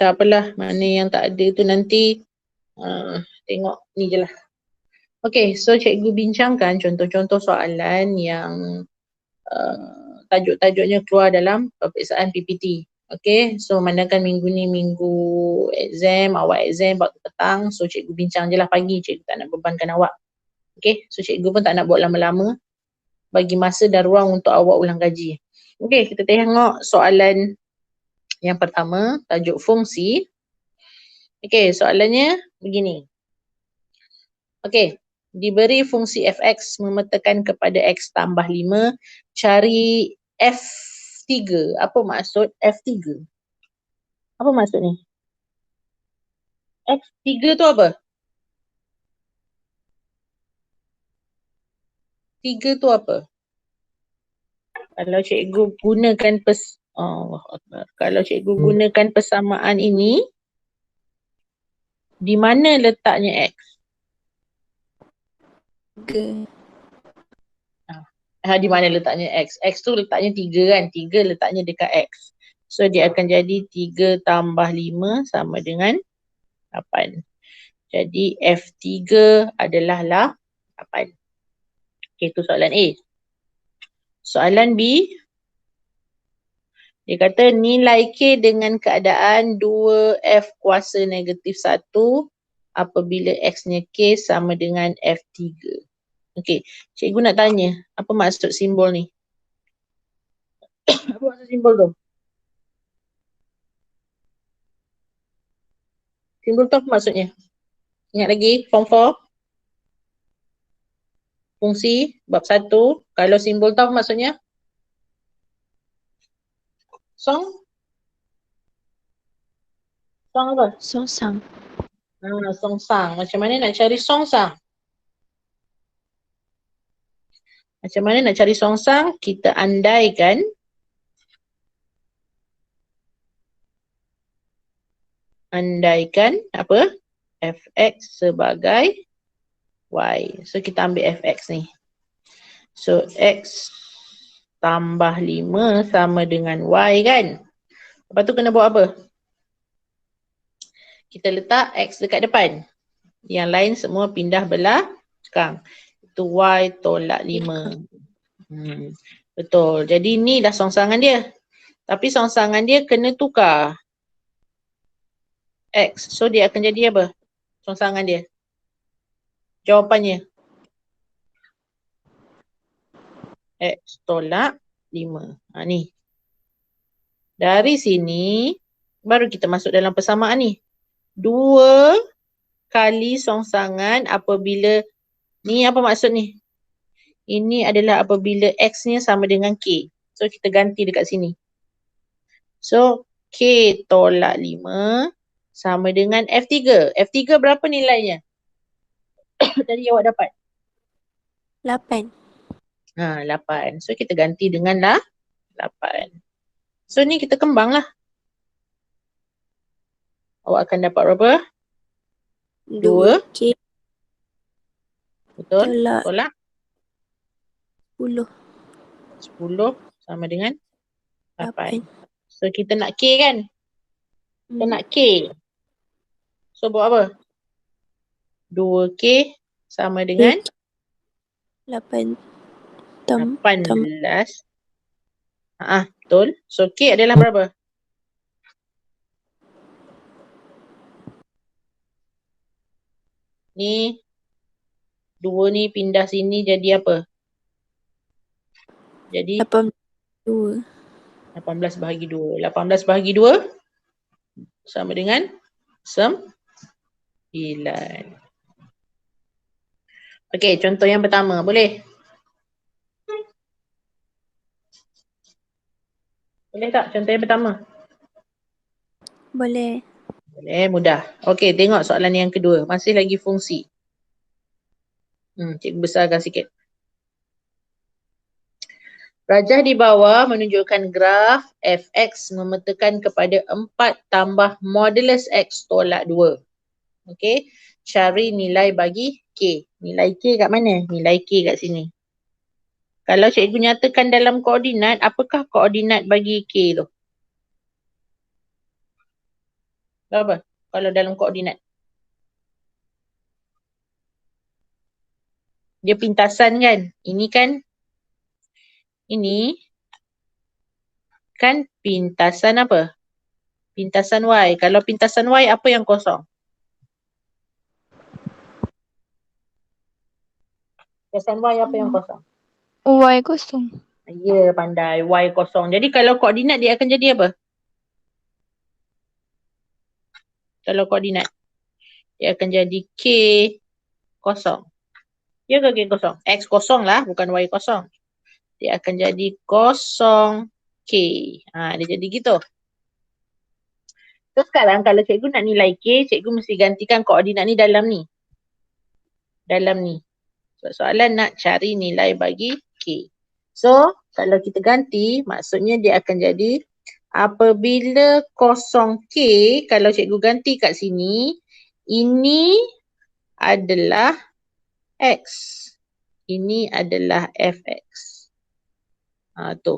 Tak apalah, mana yang tak ada tu nanti tengok ni je lah. Okay, so cikgu bincangkan contoh-contoh soalan yang tajuk-tajuknya keluar dalam peperiksaan PPT. Okay, so mandakan minggu ni minggu exam, awal exam waktu petang. So cikgu bincang je lah pagi, cikgu tak nak bebankan awak. Okay, so cikgu pun tak nak buat lama-lama. Bagi masa dan ruang untuk awak ulang kaji. Okay, kita tengok soalan yang pertama, tajuk fungsi. Okay, soalannya begini. Okay, diberi fungsi fx memetakan kepada x tambah 5, cari f3. Apa maksud f3? Apa maksud ni? F3 tu apa? 3 tu apa? Kalau cikgu gunakan kalau cikgu gunakan persamaan ini, di mana letaknya x? Di mana letaknya x? X tu letaknya 3 kan? 3 letaknya dekat x. So dia akan jadi 3 tambah 5 sama dengan 8. Jadi F3 adalah 8. Okay, itu soalan A. Soalan B. Dia kata nilai K dengan keadaan 2F kuasa negatif 1 apabila X-nya K sama dengan F3. Okey, cikgu nak tanya, apa maksud simbol ni? Apa maksud simbol tu? Simbol tu apa maksudnya? Ingat lagi, form 4? Fungsi, bab 1. Kalau simbol tu apa maksudnya? Song? Song apa? Songsang. Songsang. Macam mana nak cari songsang? Macam mana nak cari songsang? Kita andaikan apa? Fx sebagai y. So kita ambil fx ni. So x tambah 5 sama dengan y kan? Lepas tu kena buat apa? Kita letak x dekat depan. Yang lain semua pindah belakang. Itu y tolak 5. Betul. Jadi ni dah songsangan dia. Tapi songsangan dia kena tukar x. So dia akan jadi apa? Songsangan dia. Jawapannya. X tolak 5. Ni. Dari sini, baru kita masuk dalam persamaan ni. 2 kali songsangan apabila, ni apa maksud ni? Ini adalah apabila X-nya sama dengan K. So kita ganti dekat sini. So K tolak 5 sama dengan F3. F3 berapa nilainya? Tadi awak dapat? 8. 8. So kita ganti dengan 8. So ni kita kembang lah. Awak akan dapat berapa? 2K Betul? tolak Tolak 10. 10 sama dengan 8. 8. So kita nak K kan? Kita nak K. So buat apa? 2K sama dengan 18. 18. Betul. So K adalah berapa? Ni 2 ni pindah sini jadi apa? Jadi 82. 18 bahagi 2. 18 bahagi 2 sama dengan 9. Okey, contoh yang pertama. Boleh? Boleh tak contoh yang pertama? Boleh. Boleh, mudah. Okey, tengok soalan yang kedua. Masih lagi fungsi. Cikgu besarkan sikit. Rajah di bawah menunjukkan graf fx memetakan kepada 4 tambah modulus x tolak 2. Okey, cari nilai bagi k. Nilai k kat mana? Nilai k kat sini. Kalau cikgu nyatakan dalam koordinat, apakah koordinat bagi k tu? Apa? Kalau dalam koordinat. Dia pintasan kan? Ini kan pintasan apa? Pintasan Y. Kalau pintasan Y apa yang kosong? Pintasan Y apa yang kosong? Y kosong. Ya, pandai. Y kosong. Jadi kalau koordinat dia akan jadi apa? Kalau koordinat. Dia akan jadi K kosong. Ya ke K kosong? X kosong lah, bukan Y kosong. Dia akan jadi kosong K. Dia jadi gitu. So sekarang kalau cikgu nak nilai K, cikgu mesti gantikan koordinat ni dalam ni. Dalam ni. So, soalan nak cari nilai bagi K. So, kalau kita ganti, maksudnya dia akan jadi apabila kosong K, kalau cikgu ganti kat sini, ini adalah X. Ini adalah Fx. Tu.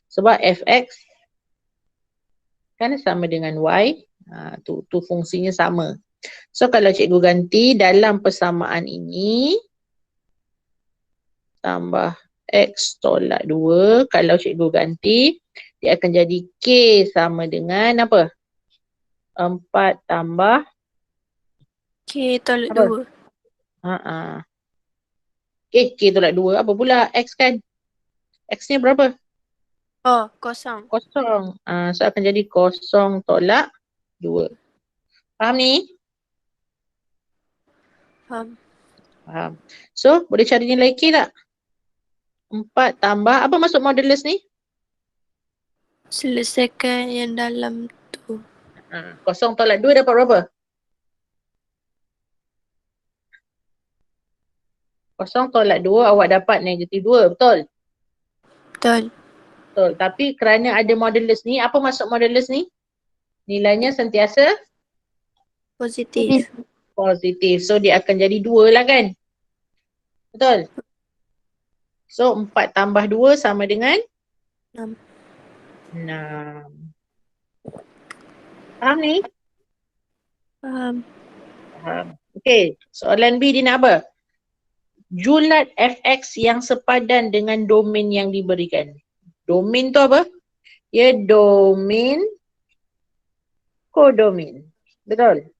Sebab Fx kan sama dengan Y. Tu fungsinya sama. So, kalau cikgu ganti dalam persamaan ini, tambah X tolak 2. Kalau cikgu ganti, dia akan jadi K sama dengan apa? 4 tambah K tolak apa? 2. K tolak 2. Apa pula? X kan? X ni berapa? Oh, kosong. Kosong. So akan jadi kosong tolak 2. Faham ni? Faham. Faham. So, boleh cari nilai K tak? 4 tambah, apa masuk modulus ni? Selesaikan yang dalam tu. Kosong tolak 2 dapat berapa? Kosong tolak 2 awak dapat negatif 2, betul? Betul. Betul. Tapi kerana ada modulus ni, apa masuk modulus ni? Nilainya sentiasa Positif. positif. So dia akan jadi 2 lah kan? Betul? So 4 tambah 2 sama dengan 6. 6. Faham ni? Faham. Faham. Okey, soalan B dia nak apa? Julat fx yang sepadan dengan domain yang diberikan. Domain tu apa? Ya, domain kodomain. Betul?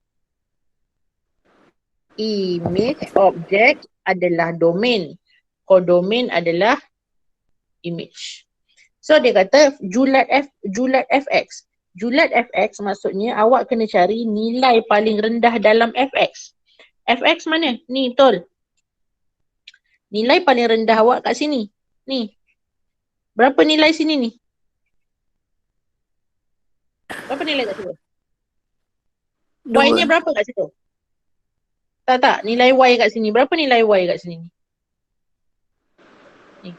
Image object adalah domain. Kodomain adalah image. So dia kata julat fx. Julat fx maksudnya awak kena cari nilai paling rendah dalam fx. Fx mana? Ni betul. Nilai paling rendah awak kat sini. Ni. Berapa nilai sini ni? Berapa nilai kat situ? Y ni 2. berapa kat situ? Tak. Nilai Y kat sini. Berapa nilai Y kat sini? Ni.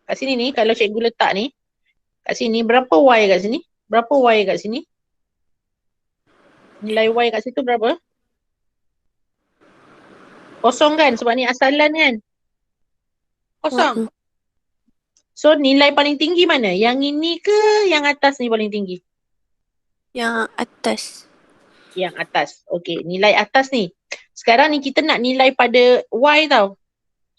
Kat sini ni, kalau cikgu letak ni, kat sini, berapa Y kat sini? Berapa Y kat sini? Nilai Y kat situ berapa? Kosong kan? Sebab ni asalan kan? Kosong. So nilai paling tinggi mana? Yang ini ke yang atas ni paling tinggi? Yang atas. Yang atas. Okey, nilai atas ni. Sekarang ni kita nak nilai pada Y tau.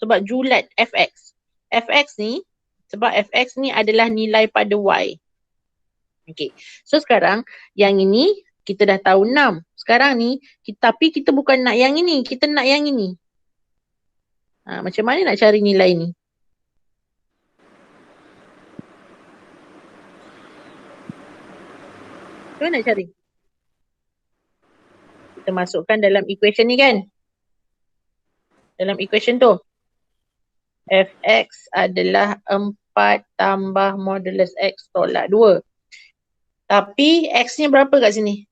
Sebab julat fx. Fx ni, sebab fx ni adalah nilai pada Y. Okey. So sekarang yang ini kita dah tahu 6. Sekarang ni tapi kita bukan nak yang ini, kita nak yang ini. Macam mana nak cari nilai ni? Macam mana nak cari? Kita masukkan dalam equation ni kan? Dalam equation tu. Fx adalah 4 tambah modulus X tolak 2. Tapi X ni berapa kat sini?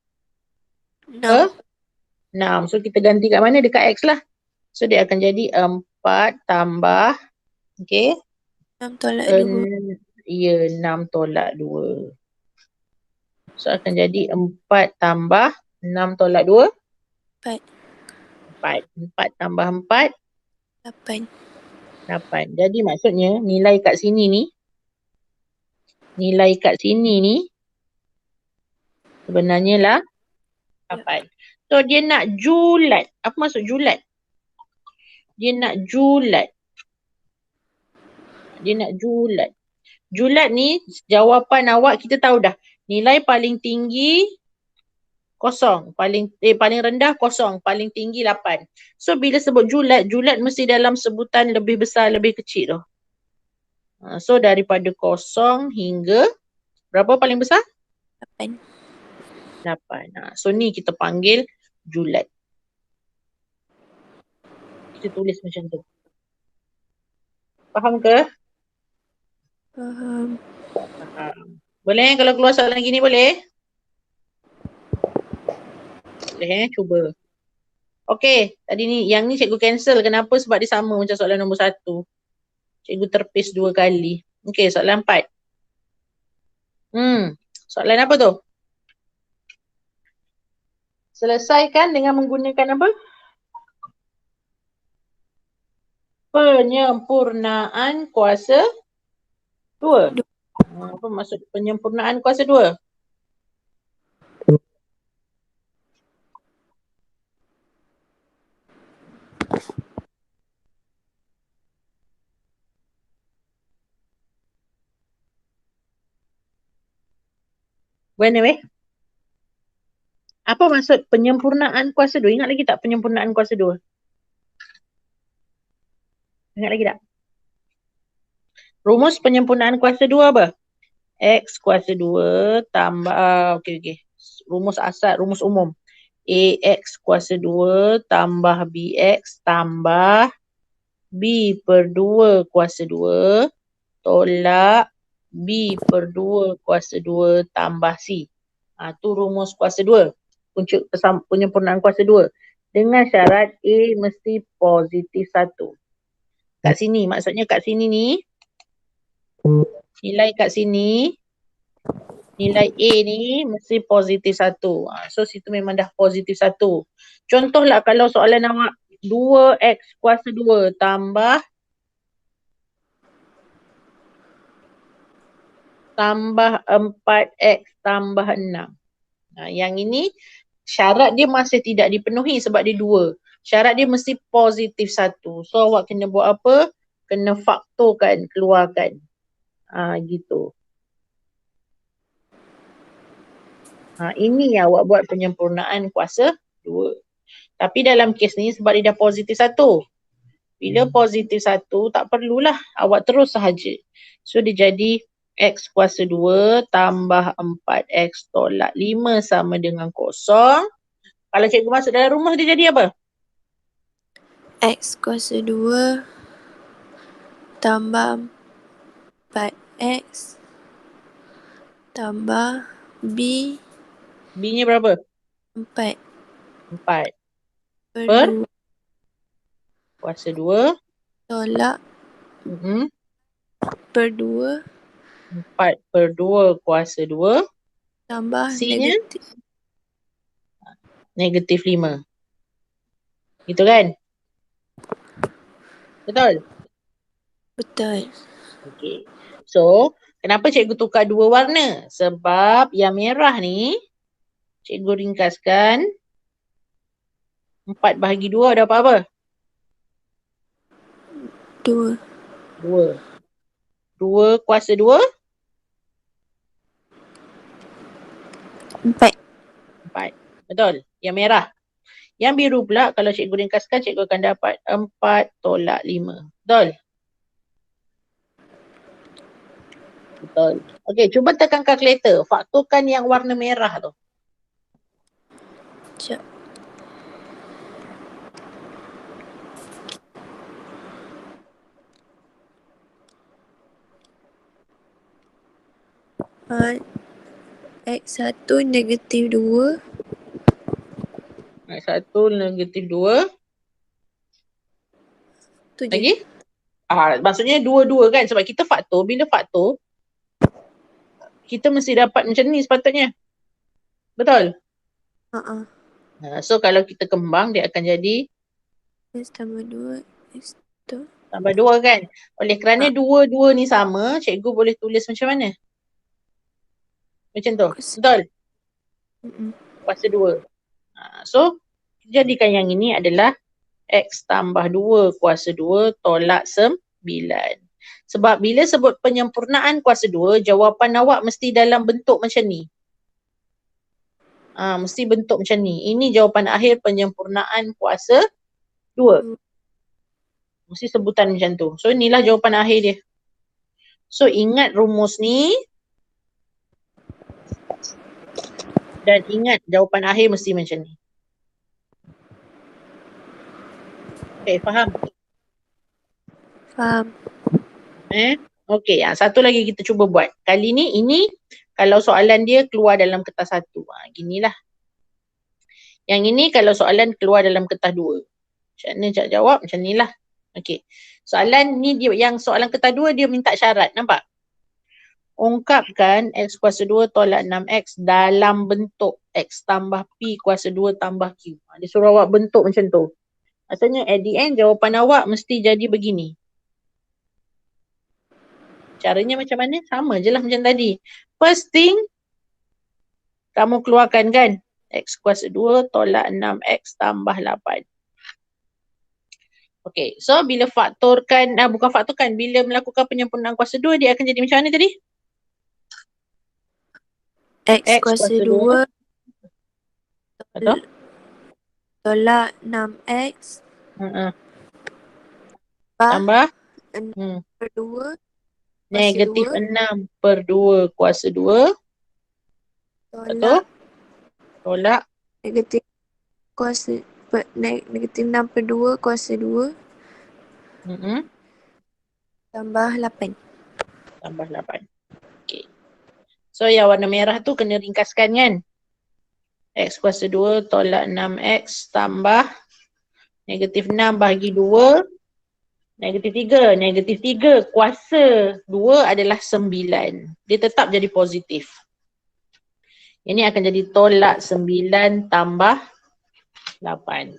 6. 6. So kita ganti kat mana? Dekat X lah. So dia akan jadi 4 tambah, okay? 6 tolak 2. Ya, 6 tolak 2. So akan jadi 4 tambah 6 tolak 2? 4. 4 tambah 4? 8. 8. Jadi maksudnya nilai kat sini ni Sebenarnya lah 8. So dia nak julat. Apa maksud julat? Dia nak julat. Dia nak julat. Julat ni jawapan awak kita tahu dah. Nilai paling tinggi kosong. Paling rendah kosong. Paling tinggi 8. So bila sebut julat, julat mesti dalam sebutan lebih besar, lebih kecil tu. So daripada kosong hingga berapa paling besar? 8. 8. So ni kita panggil julat. Kita tulis macam tu. Faham ke? Faham. Faham. Boleh kalau keluar soalan gini boleh? Boleh cuba. Okey, tadi ni yang ni cikgu cancel. Kenapa? Sebab dia sama macam soalan nombor 1. Cikgu terpis 2 kali. Okey, soalan 4. Soalan apa tu? Selesaikan dengan menggunakan apa? Penyempurnaan kuasa 2. Apa maksud penyempurnaan kuasa 2? Mana weh? Apa maksud penyempurnaan kuasa 2? Ingat lagi tak penyempurnaan kuasa 2? Ingat lagi tak? Rumus penyempurnaan kuasa 2 apa? X kuasa 2 tambah, okey. Rumus asal, rumus umum. AX kuasa 2 tambah BX tambah B per 2 kuasa 2 tolak B per 2 kuasa 2 tambah C. Tu rumus kuasa 2. Penyempurnaan kuasa 2. Dengan syarat A mesti positif 1. Kat sini, maksudnya kat sini ni, nilai kat sini, nilai A ni mesti positif 1. So situ memang dah positif 1. Contohlah kalau soalan awak 2X kuasa 2 tambah 4X tambah 6. Yang ini syarat dia masih tidak dipenuhi sebab dia 2. Syarat dia mesti positif 1. So awak kena buat apa? Kena faktorkan, keluarkan. Gitu. Ini yang awak buat penyempurnaan kuasa 2. Tapi dalam kes ni sebab dia dah positif 1. Bila positif 1 tak perlulah awak terus sahaja. So dia jadi X kuasa 2 tambah 4X tolak 5 sama dengan kosong. Kalau cikgu masuk dalam rumah dia jadi apa? X kuasa 2 tambah 4X tambah B. B-nya berapa? 4 4 per per 2 kuasa 2 tolak per 2 4 per 2 kuasa 2 tambah C-nya negatif. -5. Gitu kan? Betul? Betul. Okey. So, kenapa cikgu tukar 2 warna? Sebab yang merah ni cikgu ringkaskan 4 bahagi 2 dapat apa? 2 2 kuasa 2? 4. 4. Betul? Yang merah. Yang biru pula kalau cikgu ringkaskan cikgu akan dapat 4 tolak 5. Betul? Betul. Okey, cuba tekan kalkulator. Faktorkan yang warna merah tu. Sekejap. X1 negatif 2. X1 negatif 2. Tu je. Lagi? Maksudnya 2 kan? Sebab kita faktor. Bila faktor, kita mesti dapat macam ni sepatutnya. Betul? So kalau kita kembang, dia akan jadi X tambah 2. X tu. tambah 2 kan? Oleh kerana 2 ni sama, cikgu boleh tulis macam mana? Macam tu. Betul? kuasa 2. So, jadikan yang ini adalah X tambah 2 kuasa 2 tolak 9. Sebab bila sebut penyempurnaan kuasa 2, jawapan awak mesti dalam bentuk macam ni. Mesti bentuk macam ni. Ini jawapan akhir penyempurnaan kuasa 2. Mesti sebutan macam tu. So, inilah jawapan akhir dia. So, ingat rumus ni. Dan ingat jawapan akhir mesti macam ni. Okay, faham? Faham. Okay, satu lagi kita cuba buat. Kali ni, ini kalau soalan dia keluar dalam kertas 1. Ginilah. Yang ini kalau soalan keluar dalam kertas 2. Macam mana cara jawab? Macam ni lah. Okay. Soalan ni, yang soalan kertas 2 dia minta syarat. Nampak? Ungkapkan X kuasa 2 tolak 6X dalam bentuk X tambah P kuasa 2 tambah Q. Dia suruh awak bentuk macam tu. Maksudnya at the end jawapan awak mesti jadi begini. Caranya macam mana? Sama je lah macam tadi. First thing, kamu keluarkan kan? X kuasa 2 tolak 6X tambah 8. Okay, so bila faktorkan, bukan faktorkan, bila melakukan penyempurnaan kuasa 2, dia akan jadi macam mana tadi? X kuasa 2 Betul? tolak 6X Tambah 6 per 2 negatif 6 per 2 kuasa 2. Betul? Tolak negatif negatif 6 per 2 kuasa 2 tambah 8. Tambah 8. Okay. So yang warna merah tu kena ringkaskan kan? X kuasa 2 tolak 6X tambah negatif 6 bahagi 2. Negatif 3. Negatif 3 kuasa 2 adalah 9. Dia tetap jadi positif. Ini akan jadi tolak 9 tambah 8.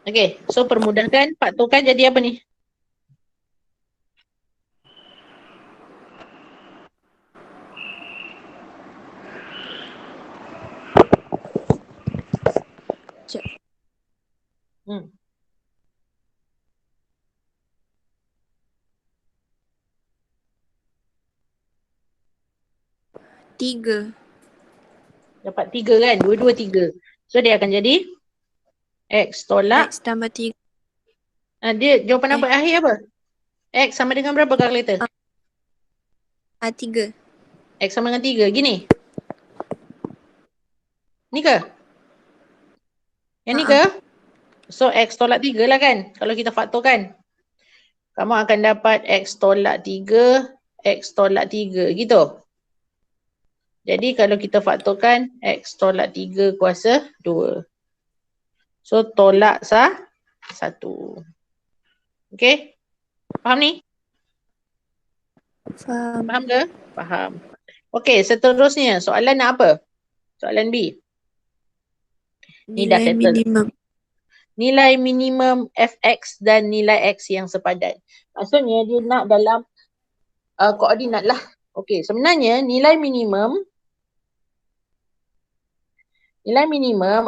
Okay, so permudahkan, faktorkan jadi apa ni? Hmm. Tiga. Dapat 3 kan? Dua-dua 3. So dia akan jadi X tolak. X tambah 3. Dia jawapan apa akhir apa? X sama dengan berapa kalkulator? 3. X sama dengan 3. Gini. Ni ke? Yang ni ke? So X tolak 3 lah kan? Kalau kita faktorkan. Kamu akan dapat X tolak 3, X tolak 3. Gitu. Jadi kalau kita faktorkan X tolak 3 kuasa 2. So tolak 1. Okay? Faham ni? Faham. Faham ke? Faham. Okay, seterusnya soalan nak apa? Soalan B. Ni dah Nilai settle. minimum. Nilai minimum fx dan nilai x yang sepadan. Maksudnya dia nak dalam koordinat lah. Okey, sebenarnya nilai minimum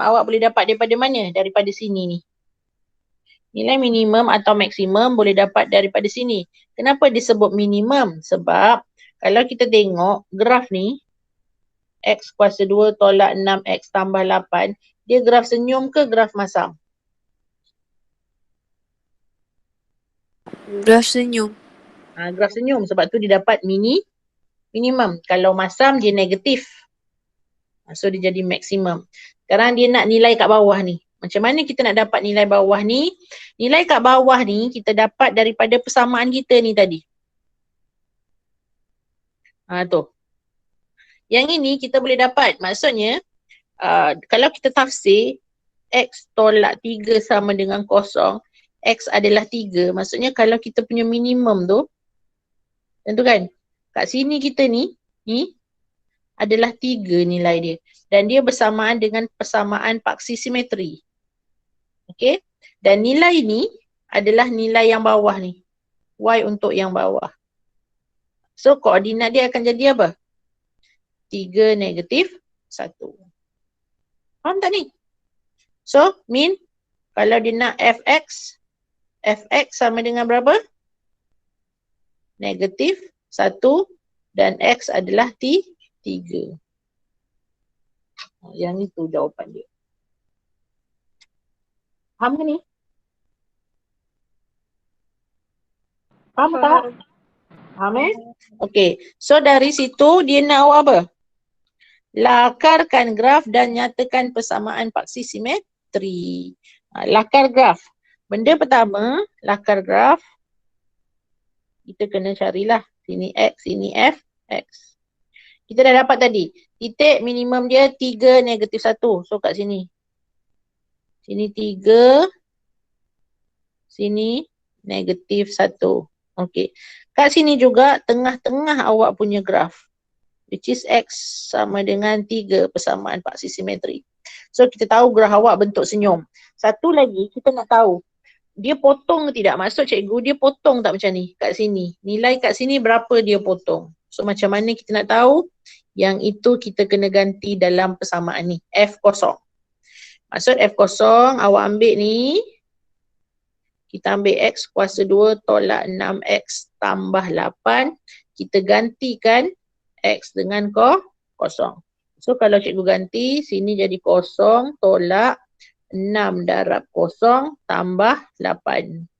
awak boleh dapat daripada mana? Daripada sini ni. Nilai minimum atau maksimum boleh dapat daripada sini. Kenapa disebut minimum? Sebab kalau kita tengok graf ni, x kuasa 2 tolak 6x tambah 8, dia graf senyum ke graf masam? Graf senyum. Graf senyum, sebab tu dia dapat minimum. Kalau masam dia negatif. So dia jadi maksimum. Sekarang dia nak nilai kat bawah ni. Macam mana kita nak dapat nilai bawah ni? Nilai kat bawah ni kita dapat daripada persamaan kita ni tadi. Tu. Yang ini kita boleh dapat. Maksudnya, kalau kita tafsir, X tolak 3 sama dengan kosong, X adalah 3. Maksudnya kalau kita punya minimum tu, tentu kan, kat sini kita ni adalah 3 nilai dia. Dan dia bersamaan dengan persamaan paksi simetri. Okey. Dan nilai ni adalah nilai yang bawah ni. Y untuk yang bawah. So koordinat dia akan jadi apa? 3 negatif 1. Faham tak ni? So, min kalau dia nak fx sama dengan berapa? Negatif 1 dan x adalah 3. Yang itu jawapan dia. Faham ke ni? Faham tak? Faham Okey. So dari situ dia nak awak apa? Lakarkan graf dan nyatakan persamaan paksi simetri. Lakar graf. Benda pertama, lakar graf. Kita kena carilah. Sini x, sini f, x. Kita dah dapat tadi. Titik minimum dia 3 negatif 1. So kat sini. Sini 3. Sini negatif 1. Okey. Kat sini juga tengah-tengah awak punya graf. Which is x sama dengan 3 persamaan paksi simetri. So kita tahu graf awak bentuk senyum. Satu lagi kita nak tahu. Dia potong ke tidak? Maksud cikgu dia potong tak macam ni kat sini. Nilai kat sini berapa dia potong. So macam mana kita nak tahu? Yang itu kita kena ganti dalam persamaan ni. F0. Maksud F0 awak ambil ni. Kita ambil x kuasa 2 tolak 6x tambah 8. Kita gantikan x dengan kosong. So kalau cikgu ganti, sini jadi kosong tolak 6 darab kosong tambah 8.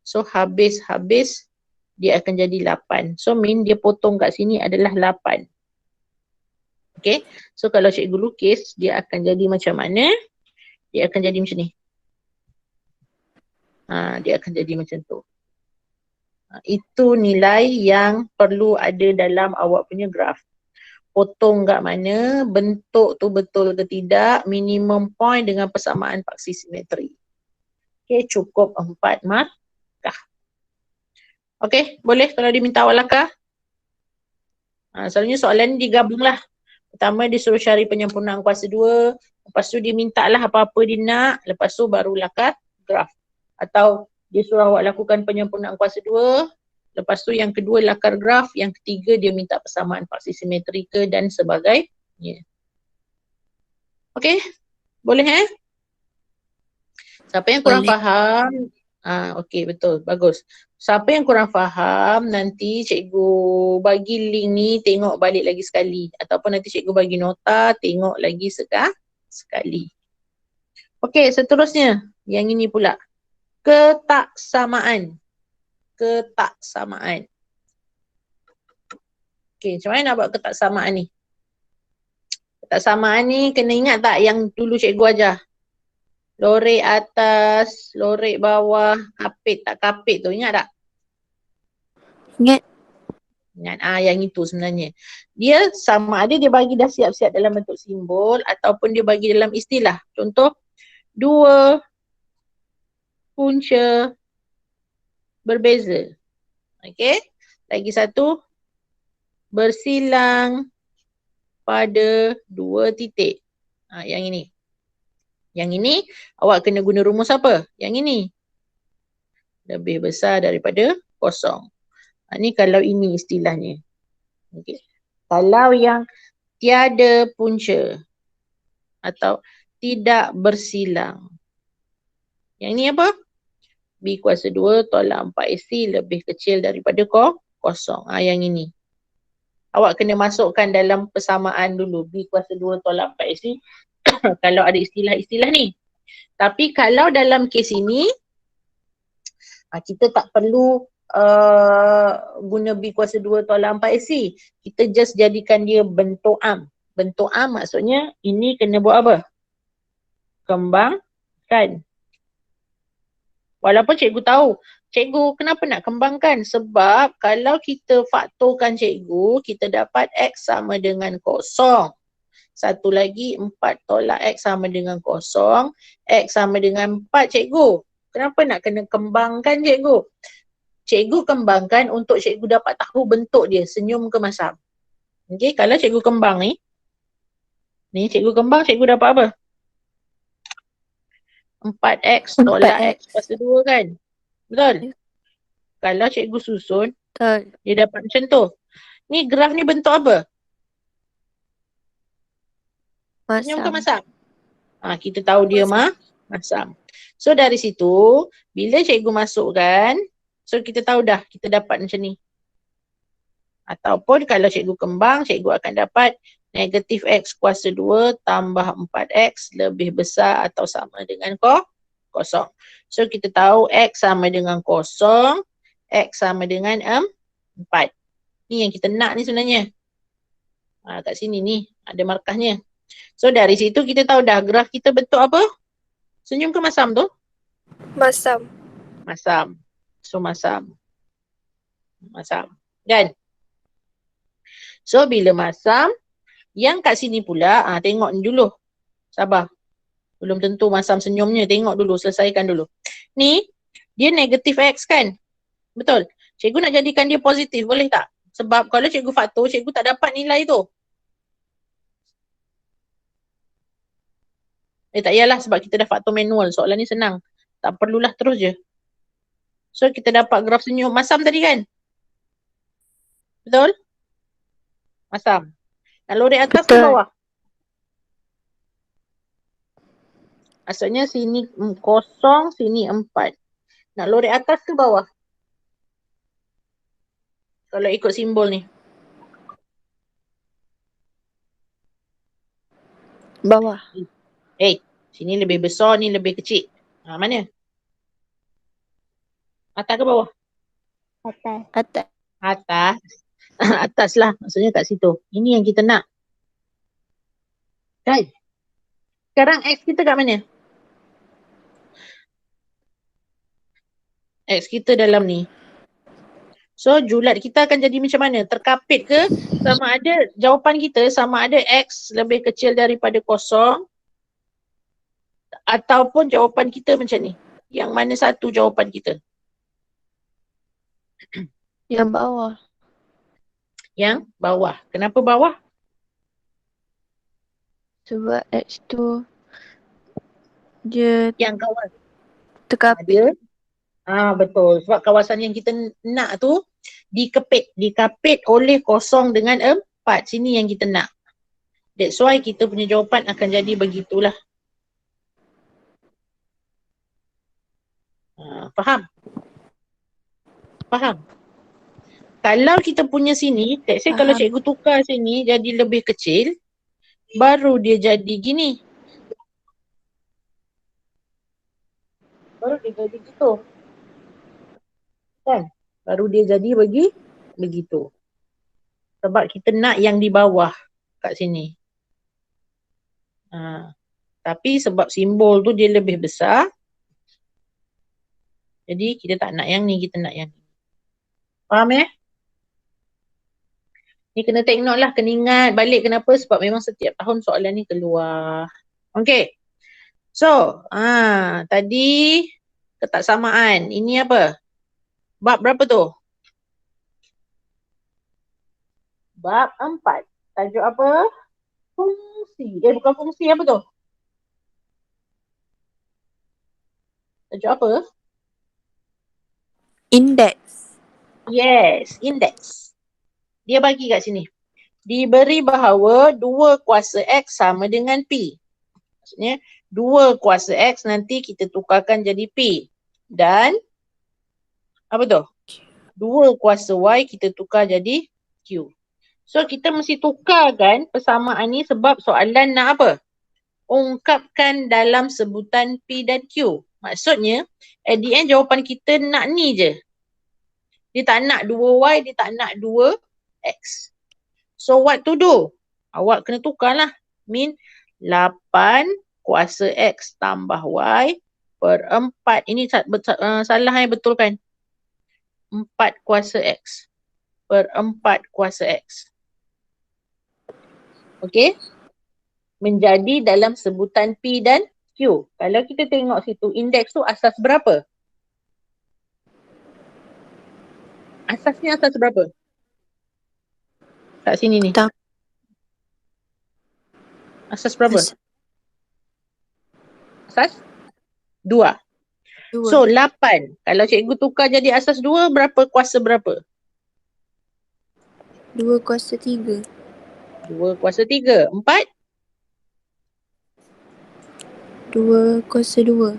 So habis dia akan jadi 8. So min dia potong kat sini adalah 8. Okay. So kalau cikgu lukis, dia akan jadi macam mana? Dia akan jadi macam ni. Dia akan jadi macam tu. Itu nilai yang perlu ada dalam awak punya graf. Potong kat mana, bentuk tu betul ke tidak, minimum point dengan persamaan paksi simetri. Okay, cukup 4 markah. Okay, boleh kalau diminta awak lakar. Selalunya soalan ni digabunglah. Pertama dia suruh cari penyempurnaan kuasa 2, lepas tu dia minta lah apa-apa dia nak, lepas tu baru lakar graf. Atau dia suruh awak lakukan penyempurnaan kuasa 2, lepas tu yang kedua lakar graf, yang ketiga dia minta persamaan paksi simetri ke dan sebagainya. Okey? Boleh Siapa yang kurang faham? Okey, betul. Bagus. Siapa yang kurang faham, nanti cikgu bagi link ni, tengok balik lagi sekali. Ataupun nanti cikgu bagi nota, tengok lagi sekali. Okey, seterusnya. Yang ini pula. Ketaksamaan. Okey, macam mana nak buat ketaksamaan ni? Ketaksamaan ni kena ingat tak yang dulu cikgu ajar? Lorek atas, lorek bawah, kapit tak kapit tu, ingat tak? Ingat. Ingat, yang itu sebenarnya. Dia sama ada dia bagi dah siap-siap dalam bentuk simbol ataupun dia bagi dalam istilah. Contoh, 2 punca berbeza. Okey. Lagi satu, bersilang pada 2 titik. Yang ini. Yang ini, awak kena guna rumus apa? Yang ini. Lebih besar daripada kosong. Ni kalau ini istilahnya. Okey. Kalau yang tiada punca atau tidak bersilang. Yang ni apa? B kuasa 2 tolak 4AC lebih kecil daripada kosong. Yang ini. Awak kena masukkan dalam persamaan dulu. B kuasa 2 tolak 4AC. Kalau ada istilah-istilah ni. Tapi kalau dalam kes ini, kita tak perlu guna B kuasa 2 tolak 4AC. Kita just jadikan dia bentuk am. Bentuk am maksudnya ini kena buat apa? Kembangkan. Walaupun cikgu tahu, cikgu kenapa nak kembangkan? Sebab kalau kita faktorkan cikgu, kita dapat X sama dengan kosong. Satu lagi 4 tolak X sama dengan kosong. X sama dengan 4 cikgu. Kenapa nak kena kembangkan cikgu? Cikgu kembangkan untuk cikgu dapat tahu bentuk dia, senyum ke masam. Okey, kalau cikgu kembang ni cikgu kembang, cikgu dapat apa? 4X tolak X kuasa 2 kan? Betul? Kalau cikgu susun, Betul. dia dapat macam tu. Ni graf ni bentuk apa? Senyum ke Masam. masam? Kita tahu dia masam. So dari situ, bila cikgu masukkan, so kita tahu dah kita dapat macam ni. Ataupun kalau cikgu kembang, cikgu akan dapat negatif X kuasa 2 tambah 4X lebih besar atau sama dengan kosong. So kita tahu X sama dengan kosong, X sama dengan 4. Ni yang kita nak ni sebenarnya. Kat sini ni ada markahnya. So dari situ kita tahu dah graf kita bentuk apa? Senyum ke masam tu? Masam. Masam. So masam. Masam. Kan? So bila masam, yang kat sini pula, tengok ni dulu. Sabar. Belum tentu masam senyumnya. Tengok dulu, selesaikan dulu. Ni, dia negatif X kan? Betul? Cikgu nak jadikan dia positif, boleh tak? Sebab kalau cikgu faktor, cikgu tak dapat nilai tu. Tak payahlah sebab kita dah faktor manual. Soalan ni senang. Tak perlulah terus je. So kita dapat graf senyum masam tadi kan? Betul? Masam. Nak lorek atas ke Betul. bawah? Maksudnya sini kosong, sini 4. Nak lorek atas ke bawah? Kalau ikut simbol ni. Bawah. Sini lebih besar, ni lebih kecil. Mana? Atas ke bawah? Atas. Atas. Atas lah. Maksudnya kat situ. Ini yang kita nak. Kan? Sekarang X kita kat mana? X kita dalam ni. So julat kita akan jadi macam mana? Terkapit ke? Sama ada jawapan kita sama ada X lebih kecil daripada kosong. Ataupun jawapan kita macam ni. Yang mana satu jawapan kita? Yang bawah. Yang bawah. Kenapa bawah? Sebab X tu dia Yang kawan. terkapit. Betul. Sebab kawasan yang kita nak tu dikapit oleh kosong dengan 4. Sini yang kita nak. That's why kita punya jawapan akan jadi begitulah. Faham? Faham? Kalau kita punya sini, let's say kalau cikgu tukar sini jadi lebih kecil, baru dia jadi gini. Baru dia jadi gitu. Kan? Baru dia jadi begitu. Sebab kita nak yang di bawah kat sini. Tapi sebab simbol tu dia lebih besar. Jadi kita tak nak yang ni, kita nak yang ni. Faham Ni kena take note lah, kena ingat balik kenapa, sebab memang setiap tahun soalan ni keluar. Okay. So, tadi ketaksamaan. Ini apa? Bab berapa tu? Bab 4. Tajuk apa? Fungsi. Bukan fungsi, apa tu? Tajuk apa? Indeks. Yes, indeks. Dia bagi kat sini. Diberi bahawa 2 kuasa X sama dengan P. Maksudnya 2 kuasa X nanti kita tukarkan jadi P. Dan apa tu? 2 kuasa Y kita tukar jadi Q. So kita mesti tukarkan persamaan ni sebab soalan nak apa? Ungkapkan dalam sebutan P dan Q. Maksudnya at the end jawapan kita nak ni je. Dia tak nak 2Y, dia tak nak 2X. So what to do? Awak kena tukarlah. Mean 8 kuasa X tambah Y per 4. Ini salah betul kan? 4 kuasa X per 4 kuasa X. Okay? Menjadi dalam sebutan P dan Q. Kalau kita tengok situ, indeks tu asas berapa? Asasnya asas berapa? Kat sini ni. Tak. Asas berapa? Asas 2. So 8. Kalau cikgu tukar jadi asas 2, berapa kuasa berapa? 2 kuasa 3. 2 kuasa 3. 4? 2 kuasa 2.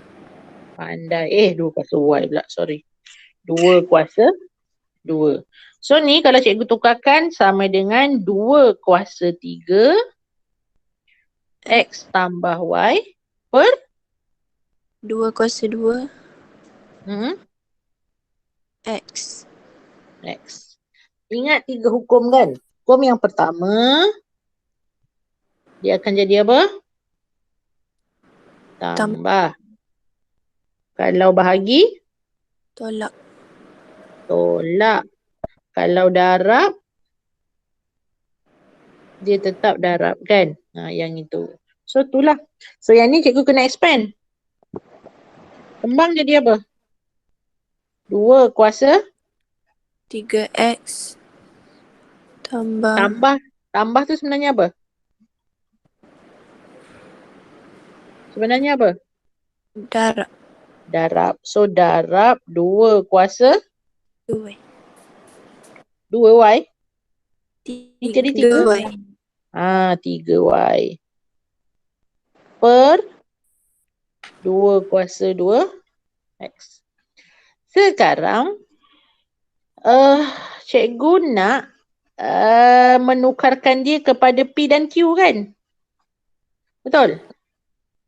Pandai. 2 kuasa Y pula. Sorry. 2 kuasa 2. So ni kalau cikgu tukarkan sama dengan 2 kuasa 3 X tambah Y per 2 kuasa 2 hmm, X. X. Ingat 3 hukum kan? Hukum yang pertama, dia akan jadi apa? Tambah. Kalau bahagi, Tolak. tolak. Kalau darab, dia tetap darab kan? Yang itu. So itulah. So yang ni cikgu kena expand. Kembang jadi apa? 2 kuasa 3X tambah tambah. Tambah tu sebenarnya apa? Sebenarnya apa? darab Darab. So darab 2 kuasa 2Y. 2Y. Ni jadi 3. 3Y. 3Y. Per 2 kuasa 2 X. Sekarang cikgu nak menukarkan dia kepada P dan Q kan? Betul?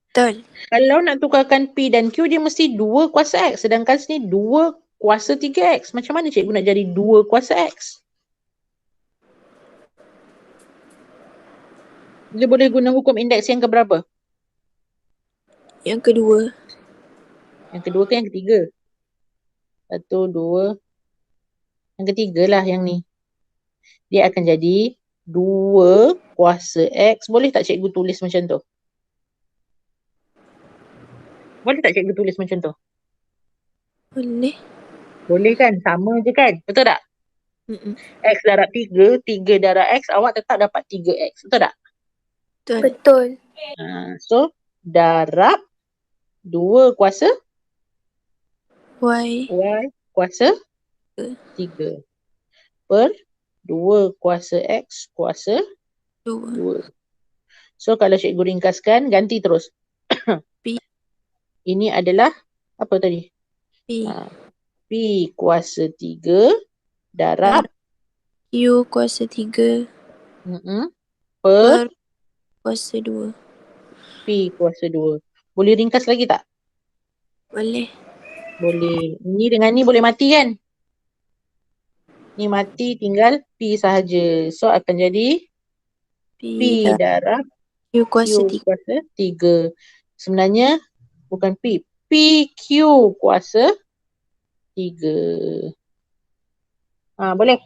Betul. Kalau nak tukarkan P dan Q dia mesti 2 kuasa X. Sedangkan sini 2 kuasa 3X. Macam mana cikgu nak jadi 2 kuasa X? Dia boleh guna hukum indeks yang keberapa? Yang kedua. Yang kedua ke yang ketiga? 1, 2. Yang ketiga lah yang ni. Dia akan jadi 2 kuasa X. Boleh tak cikgu tulis macam tu? Boleh tak cikgu tulis macam tu? Boleh. Boleh kan? Sama je kan? Betul tak? Mm-mm. X darab 3, 3 darab X, awak tetap dapat 3X. Betul tak? Betul. Betul. So, darab 2 kuasa Y. Y kuasa 3 per 2 kuasa X kuasa 2. 2. So, kalau cikgu ringkaskan, ganti terus. P. Ini adalah apa tadi? P. P kuasa 3 darab Q kuasa 3 per per kuasa 2. P kuasa 2. Boleh ringkas lagi tak? Boleh. Boleh. Ni dengan ni boleh mati kan? Ni mati tinggal P sahaja. So akan jadi P darab Q kuasa Q 3. kuasa 3. Sebenarnya bukan P. PQ kuasa 3. Boleh?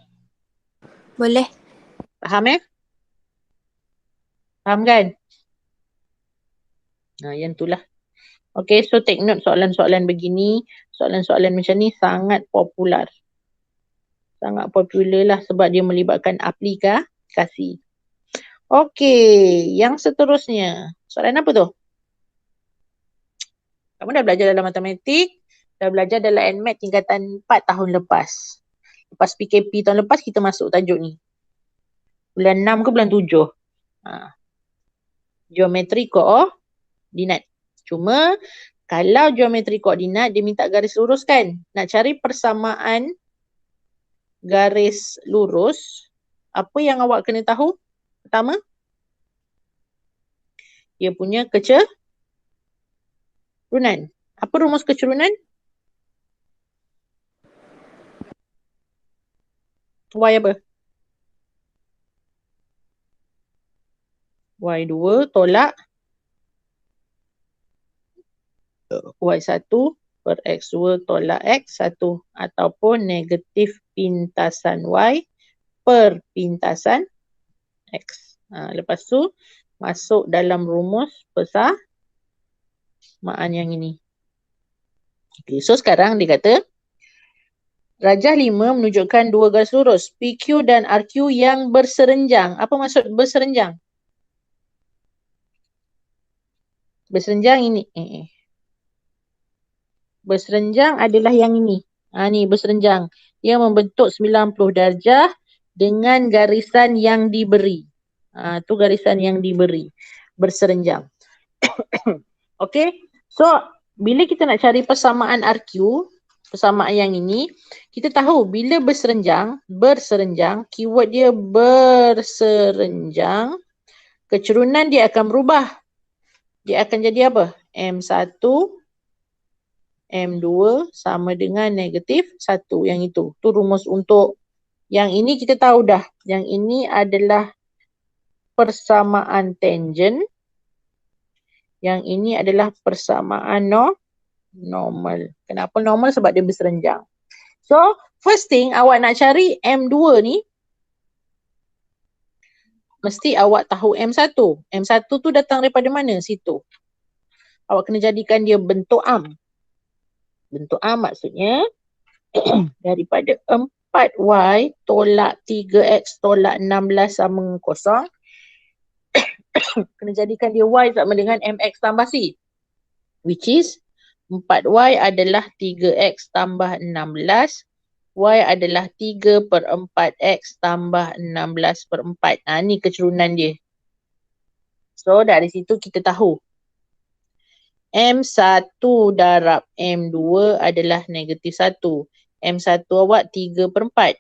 Boleh. Faham Faham kan? Yang itulah. Okay, so take note soalan-soalan begini. Soalan-soalan macam ni sangat popular. Sangat popular lah sebab dia melibatkan aplikasi. Okay, yang seterusnya. Soalan apa tu? Kamu dah belajar dalam matematik, dah belajar dalam NMAT tingkatan 4 tahun lepas. Lepas PKP tahun lepas kita masuk tajuk ni. Bulan 6 ke bulan 7. Geometri koordinat. Cuma kalau geometri koordinat dia minta garis lurus kan. Nak cari persamaan garis lurus, apa yang awak kena tahu? Pertama, dia punya kecerunan. Apa rumus kecerunan? Y apa? Y2 tolak Y1 per X2 tolak X1 ataupun negatif pintasan Y per pintasan X. Lepas tu masuk dalam rumus persamaan yang ini. Okay, so sekarang dia kata rajah 5 menunjukkan dua garis lurus PQ dan RQ yang berserenjang. Apa maksud berserenjang? Berserenjang ini. Berserenjang adalah yang ini. Ni berserenjang. Dia membentuk 90 darjah dengan garisan yang diberi. Tu garisan yang diberi. Berserenjang. Okay. So, bila kita nak cari persamaan RQ, persamaan yang ini, kita tahu bila berserenjang, keyword dia berserenjang, kecerunan dia akan berubah. Dia akan jadi apa? M1, M2 sama dengan negatif 1 yang itu. Tu rumus untuk yang ini kita tahu dah. Yang ini adalah persamaan tangent. Yang ini adalah persamaan normal. Kenapa normal? Sebab dia berserenjang. So, first thing awak nak cari M2 ni, mesti awak tahu M1. M1 tu datang daripada mana? Situ. Awak kena jadikan dia bentuk am. Bentuk am maksudnya daripada 4Y tolak 3X tolak 16 sama dengan kosong. Kena jadikan dia Y sama dengan MX tambah C. Which is 4Y adalah 3X tambah 16. Y adalah 3 per 4X tambah 16 per 4. Ni kecerunan dia. So dari situ kita tahu M1 darab M2 adalah negatif 1. M1 awak 3 per 4.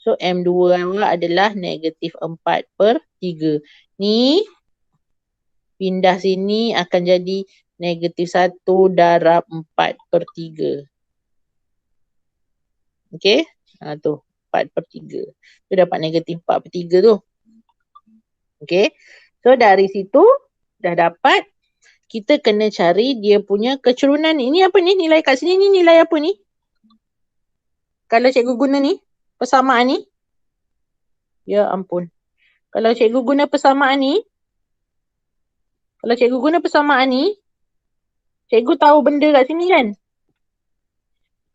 So M2 awak adalah negatif 4 per 3. Ni pindah sini akan jadi negatif 1 darab 4 per 3. Okay. Tu 4 per 3. Tu dapat negatif 4 per 3 tu. Okay. So dari situ dah dapat. Kita kena cari dia punya kecerunan ni. Ini apa ni? Nilai kat sini ni nilai apa ni? Kalau cikgu guna ni. Persamaan ni. Ya ampun. Kalau cikgu guna persamaan ni. Cikgu tahu benda kat sini kan?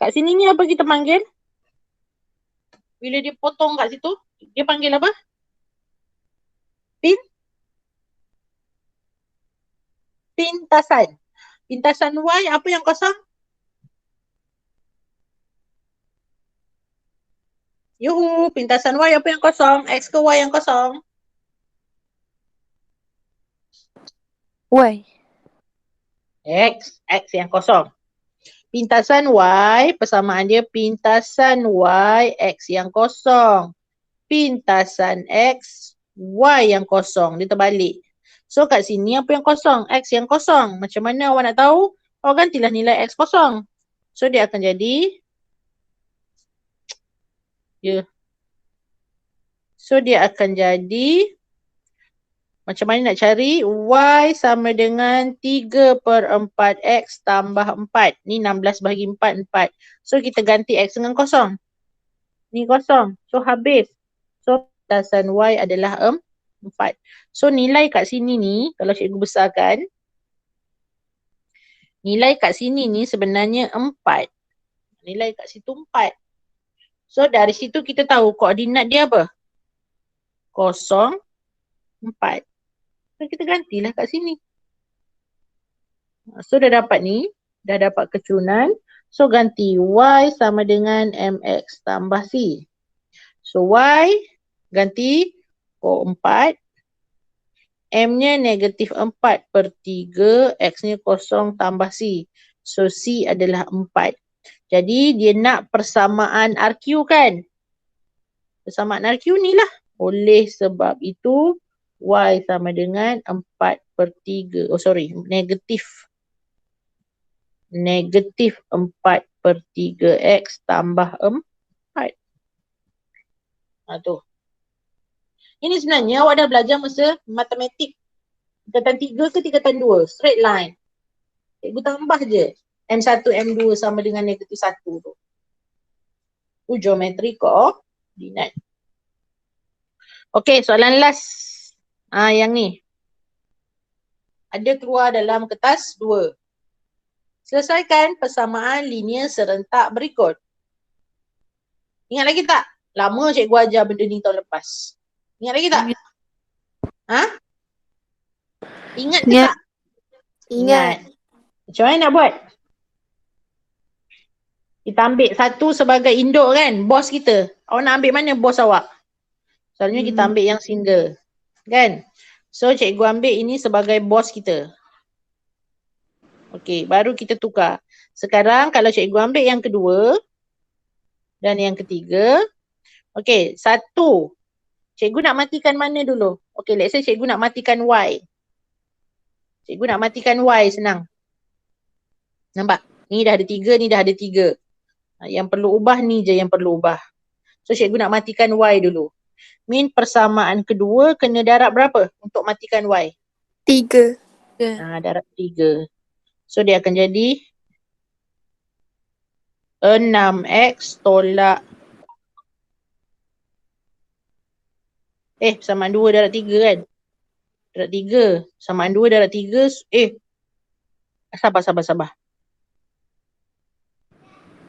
Kat sini ni apa kita panggil? Bila dia potong kat situ, dia panggil apa? Pintasan. Pintasan Y apa yang kosong? Yuhu, pintasan Y apa yang kosong? X ke Y yang kosong? Y. X yang kosong. Pintasan Y, persamaan dia pintasan Y, X yang kosong. Pintasan X, Y yang kosong. Dia terbalik. So kat sini apa yang kosong? X yang kosong. Macam mana awak nak tahu? Awak gantilah nilai X kosong. So dia akan jadi. So dia akan jadi. Macam mana nak cari? Y sama dengan 3 per 4X tambah 4. Ni 16 bahagi 4, 4. So kita ganti X dengan kosong. Ni kosong. So habis. So pintasan Y adalah 4. So nilai kat sini ni, kalau cikgu besarkan. Nilai kat sini ni sebenarnya 4. Nilai kat situ 4. So dari situ kita tahu koordinat dia apa? 0, 4. So kita gantilah kat sini. So dah dapat ni. Dah dapat kecerunan. So ganti Y sama dengan MX tambah C. So Y ganti 4. M-nya negatif 4 per 3. X-nya 0 tambah C. So C adalah 4. Jadi dia nak persamaan RQ kan? Persamaan RQ ni lah. Oleh sebab itu Y sama dengan 4 per 3. Oh sorry, negatif 4 per 3X tambah 4. Tu. Ini sebenarnya awak dah belajar masa matematik. Tingkatan 3 ke tingkatan 2. Straight line. Cikgu tambah je. M1, M2 sama dengan negatif 1 tu. Tu geometri koordinat. Okey, soalan last. Yang ni. Ada keluar dalam kertas 2. Selesaikan persamaan linear serentak berikut. Ingat lagi tak? Lama cikgu ajar benda ni tahun lepas. Ingat lagi tak? Ingat ke tak? Ingat. Macam mana nak buat? Kita ambil satu sebagai induk kan? Bos kita. Awak nak ambil mana bos awak? Selalunya kita ambil yang single. Kan? So cikgu ambil ini sebagai bos kita. Okey, baru kita tukar. Sekarang kalau cikgu ambil yang kedua dan yang ketiga. Okey, 1. Cikgu nak matikan mana dulu? Okey, let's say cikgu nak matikan Y. Cikgu nak matikan Y, senang. Nampak? Ni dah ada 3, ni dah ada 3. Yang perlu ubah ni je yang perlu ubah. So cikgu nak matikan Y dulu. Min persamaan kedua kena darab berapa untuk matikan Y? 3. Darab 3. So dia akan jadi 6x tolak persamaan 2 darab 3 kan? Darab 3. Persamaan 2 darab 3. Sabar.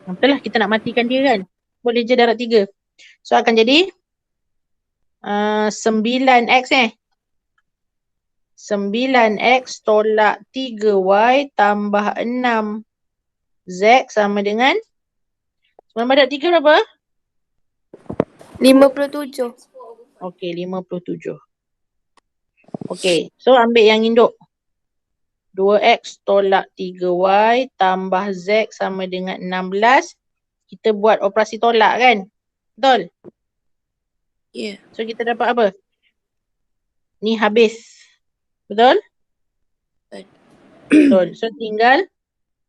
Betul lah kita nak matikan dia kan? Boleh je darab 3. So akan jadi 9x 9x tolak 3y tambah 6z sama dengan 9 darab 3 berapa? 57. Okey, 57. Okey, so ambil yang induk. 2x tolak 3y tambah z sama dengan 16. Kita buat operasi tolak kan? Betul? Ya. So kita dapat apa? Ni habis. Betul? Betul. So tinggal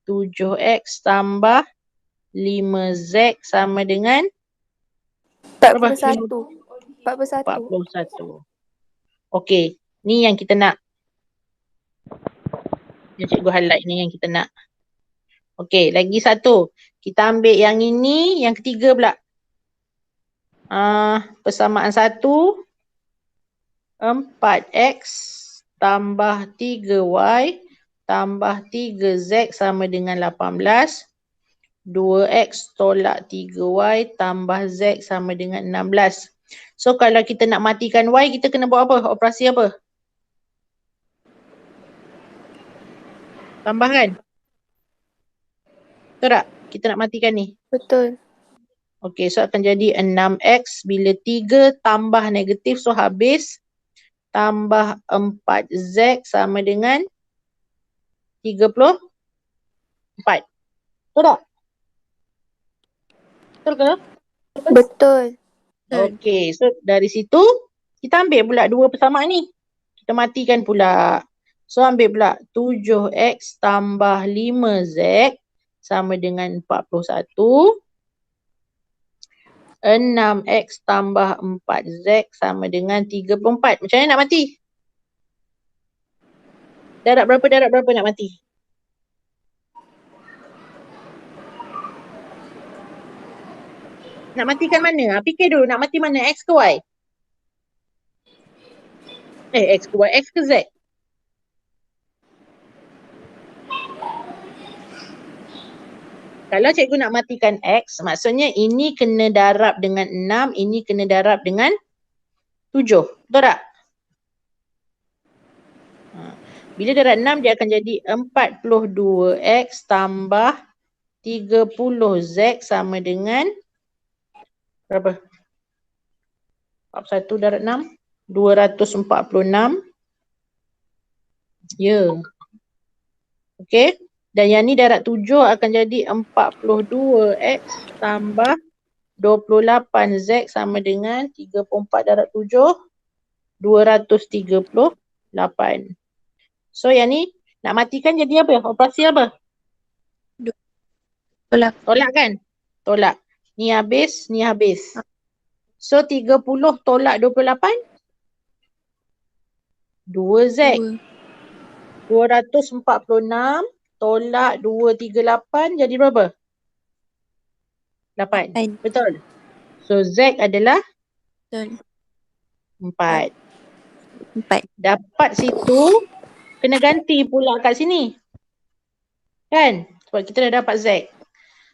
7x tambah 5z sama dengan 41. 41. Okey, ni yang kita nak. Yang cikgu highlight ni yang kita nak. Okey, lagi satu. Kita ambil yang ini, yang ketiga pula. Persamaan 1, 4x tambah 3y tambah 3z sama dengan 18. 2x tolak 3y tambah z sama dengan 16. So kalau kita nak matikan y, kita kena buat apa? Operasi apa? Tambah kan? Betul tak? Kita nak matikan ni. Betul. Okey, so akan jadi 6x bila 3 tambah negatif, so habis. Tambah 4z sama dengan 34. Betul tak? Betul ke? Betul. Okey, so dari situ kita ambil pula dua persamaan ni. Kita matikan pula. So ambil pula 7x tambah 5z sama dengan 41. 6x tambah 4z sama dengan 34. Macam mana nak mati? Darab berapa nak mati? Nak matikan mana? Fikir dulu nak mati mana? X ke Y? X ke Y? X ke Z? Kalau cikgu nak matikan X, maksudnya ini kena darab dengan 6, ini kena darab dengan 7. Betul tak? Bila darab 6, dia akan jadi 42X tambah 30Z sama dengan berapa? 41 darab 6? 246. Ya. Okey. Dan yang ni darab 7 akan jadi 42X tambah 28Z sama dengan 34 darab 7, 238. So yang ni nak matikan jadi apa? Operasi apa? Tolak. Tolak kan? Tolak. Ni habis, ni habis. So 30 tolak 28? 2Z. 246 tolak 238 jadi berapa? 8. Betul? So Z adalah? Betul. 4. 4. Dapat situ, kena ganti pula kat sini. Kan? Sebab kita dah dapat Z.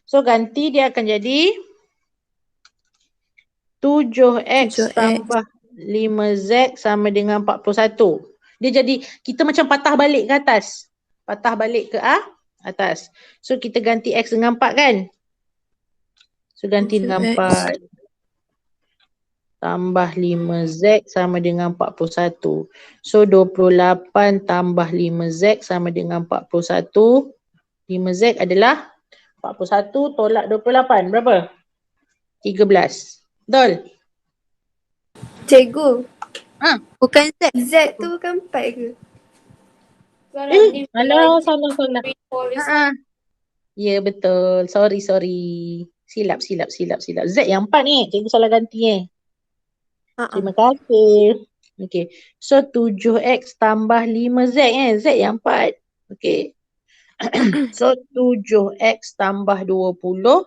So ganti dia akan jadi 7X tambah 5Z sama dengan 41. Dia jadi, kita macam patah balik ke atas. Patah balik ke atas. So kita ganti X dengan 4 kan? So ganti dengan 4. tambah 5Z sama dengan 41. So 28 tambah 5Z sama dengan 41. 5Z adalah 41 tolak 28. Berapa? 13. Betul? Cikgu, Ha? bukan Z. Z tu bukan 4 ke? Alah, salah. Ha. Ya, betul. Sorry. Silap. Z yang 4 ni. Cikgu salah ganti Terima kasih. Okay. So 7X tambah 5Z Z yang 4. Okay. So 7X tambah 20.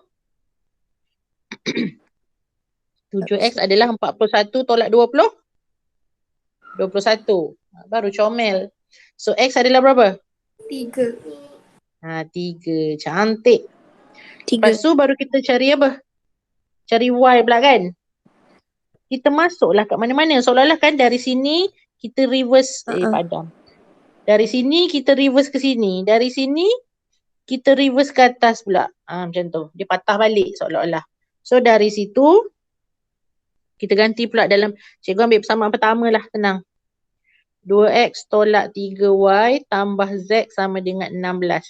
7X adalah 41 tolak 20. 21. Baru comel. So X adalah berapa? 3. 3. Cantik. 3. Lepas tu baru kita cari apa? Cari Y pula kan? Kita masuklah kat mana-mana. Seolah-olah kan dari sini kita reverse. Padam. Dari sini kita reverse ke sini. Dari sini kita reverse ke atas pula. Macam tu. Dia patah balik seolah-olah. So dari situ kita ganti pula dalam. Cikgu ambil persamaan pertama lah. Tenang. 2X tolak 3Y tambah Z sama dengan 16.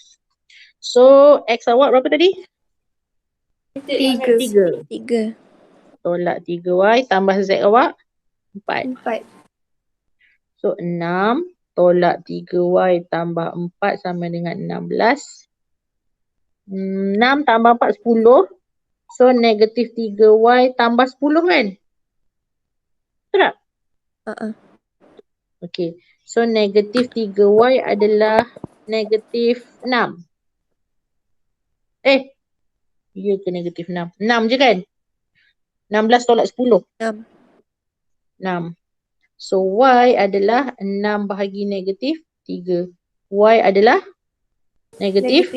So X awak berapa tadi? 3. 3. Tolak 3Y tambah Z awak 4. 4. So 6 tolak 3Y tambah 4 sama dengan 16. 6 tambah 4 10. So negatif 3Y tambah 10 kan? Betul tak? Okay. So negatif 3Y adalah negatif 6. Ya ke negatif 6? 6 je kan? 16 tolak 10. 6. So Y adalah 6 bahagi negatif 3. Y adalah negatif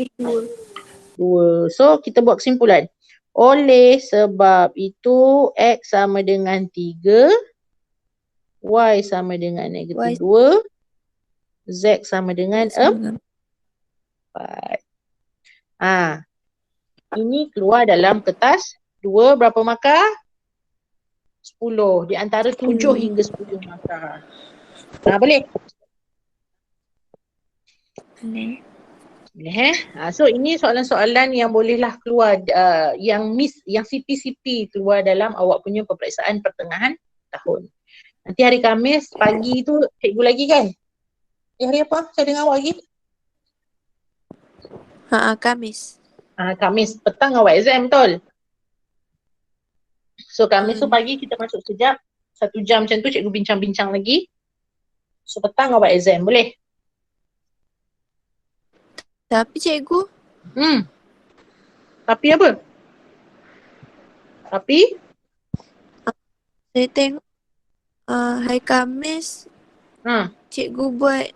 2. So kita buat kesimpulan. Oleh sebab itu X sama dengan 3. Y sama dengan negatif 2. Z sama dengan 4. Ini keluar dalam kertas 2 berapa markah? 10. Di antara 7 hingga 10 markah. Boleh? Boleh So ini soalan-soalan yang bolehlah keluar yang CP-CP keluar dalam awak punya peperiksaan pertengahan tahun. Nanti hari Khamis pagi tu cikgu lagi kan? Hari apa? Saya dengar awak lagi. Khamis. Khamis petang awak exam betul? So Khamis tu pagi kita masuk sekejap. 1 jam macam tu cikgu bincang-bincang lagi. So petang awak exam boleh? Tapi cikgu. Tapi apa? Tapi? Saya tengok hari Khamis cikgu buat